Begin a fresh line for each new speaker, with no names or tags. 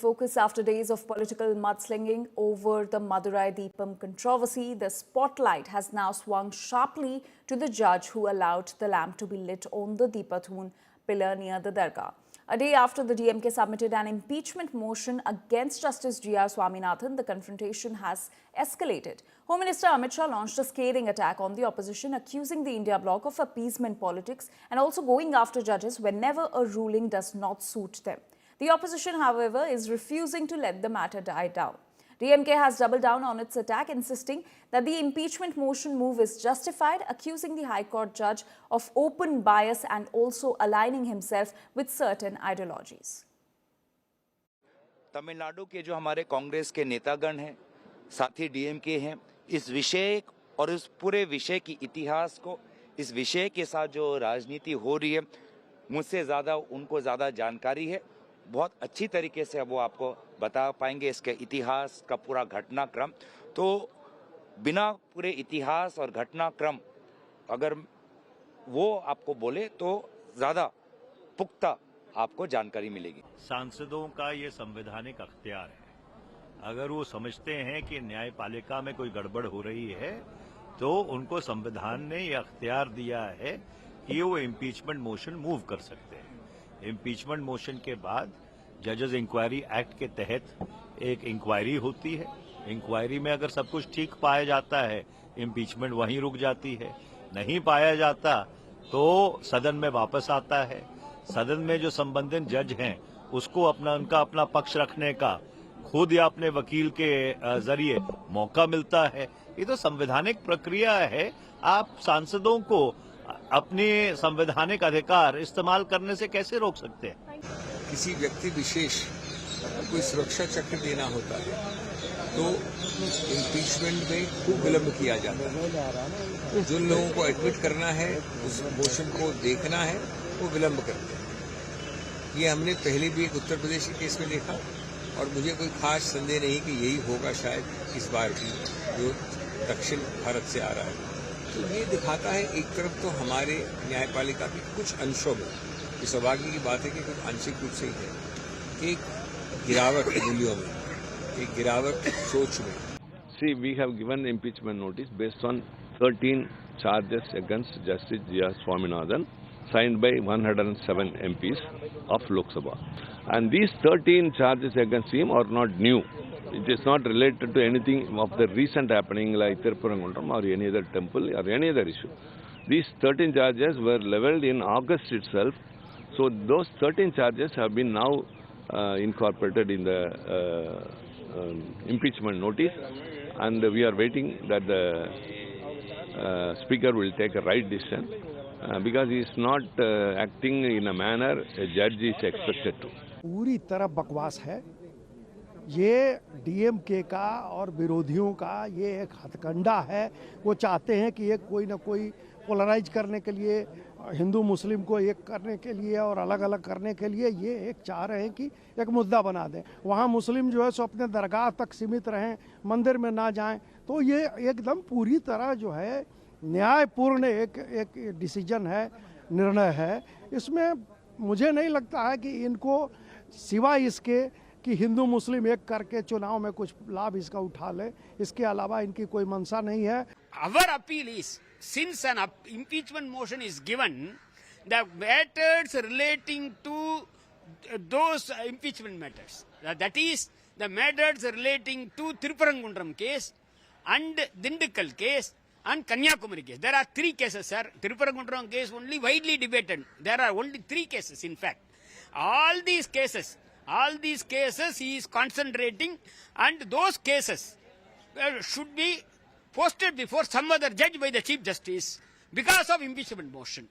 focus after days of political mudslinging over the Madurai Deepam controversy. The spotlight has now swung sharply to the judge who allowed the lamp to be lit on the Deepathun pillar near the Dargah. A day after the DMK submitted an impeachment motion against Justice G.R. Swaminathan, the confrontation has escalated. Home Minister Amit Shah launched a scathing attack on the opposition, accusing the India bloc of appeasement politics and also going after judges whenever a ruling does not suit them. The opposition, however, is refusing to let the matter die down. DMK has doubled down on its attack, insisting that the impeachment motion move is justified, accusing the High Court judge of open bias and also aligning himself with certain ideologies.
Tamil Nadu के जो हमारे कांग्रेस के नेतागण हैं, साथी DMK हैं, इस विषय और इस पूरे विषय की इतिहास को, इस विषय के साथ जो राजनीति हो रही है, मुझसे ज़्यादा उनको ज़्यादा जानकारी है। बहुत अच्छी तरीके से वो आपको बता पाएंगे इसके इतिहास का पूरा घटनाक्रम। तो बिना पूरे इतिहास और घटनाक्रम अगर वो आपको बोले तो ज़्यादा पुख्ता आपको जानकारी मिलेगी।
सांसदों का ये संवैधानिक अख्तियार है। अगर वो समझते हैं कि न्यायपालिका में कोई गड़बड़ हो रही है तो उनको संविधान ने ये अख्तियार दिया है कि वो इम्पीचमेंट मोशन मूव कर सकते हैं। इम्पीचमेंट मोशन के बाद जजेस इंक्वायरी एक्ट के तहत एक इंक्वायरी होती है। इंक्वायरी में अगर सब कुछ ठीक पाया जाता है, इम्पीचमेंट वहीं रुक जाती है। नहीं पाया जाता तो सदन में वापस आता है। सदन में जो संबंधित जज हैं उसको उनका अपना पक्ष रखने का खुद या अपने वकील के जरिए मौका मिलता है। ये तो संवैधानिक प्रक्रिया है। आप सांसदों को अपने संवैधानिक अधिकार इस्तेमाल करने से कैसे रोक सकते हैं?
किसी व्यक्ति विशेष कोई सुरक्षा चक्र देना होता है तो इम्पीचमेंट में खूब विलंब किया जाता है। जिन लोगों को एडमिट करना है, उस मोशन को देखना है, वो विलंब करते हैं। ये हमने पहले भी एक उत्तर प्रदेश के केस में देखा और मुझे कोई खास संदेह नहीं कि यही होगा शायद इस बार भी, जो दक्षिण भारत से आ रहा है। तो ये दिखाता है एक तरफ तो हमारे न्यायपालिका के कुछ अंशों में, ये सौभाग्य की बात है कि कुछ आंशिक रूप से ही है, एक गिरावट मूल्यों में, एक गिरावट सोच में।
See, we have given impeachment notice based on 13 charges against Justice G.R. Swaminathan, signed by 107 MPs of Lok Sabha. And these 13 charges against him are not new. It is not related to anything of the recent happening like Tirupurangundram or any other temple or any other issue. These 13 charges were levelled in August itself. So those 13 charges have been now incorporated in the impeachment notice, and we are waiting that the Speaker will take a right decision because he is not acting in a manner a judge is expected to.
पूरी तरह बकवास है ये DMK का और विरोधियों का। ये एक हथकंडा है। वो चाहते हैं कि ये कोई ना कोई पोलराइज करने के लिए, हिंदू मुस्लिम को एक करने के लिए और अलग अलग करने के लिए ये एक चाह रहे हैं कि एक मुद्दा बना दें। वहाँ मुस्लिम जो है सो अपने दरगाह तक सीमित रहें, मंदिर में ना जाएं। तो ये एकदम पूरी तरह जो है न्यायपूर्ण एक डिसीजन है, निर्णय है। इसमें मुझे नहीं लगता है कि इनको सिवाय इसके कि हिंदू मुस्लिम एक करके चुनाव में कुछ लाभ इसका उठा ले, इसके अलावा इनकी कोई मंशा नहीं है।
Our appeal is, since an impeachment motion is given, the matters relating to those impeachment matters, that is the matters relating to Tirupurangundram case and Dindigul case and Kanyakumari case. There are 3 cases, sir. Tirupurangundram case only widely debated. There are only 3 cases, in fact. All these cases he is concentrating, and those cases should be posted before some other judge by the Chief Justice because of impeachment motion.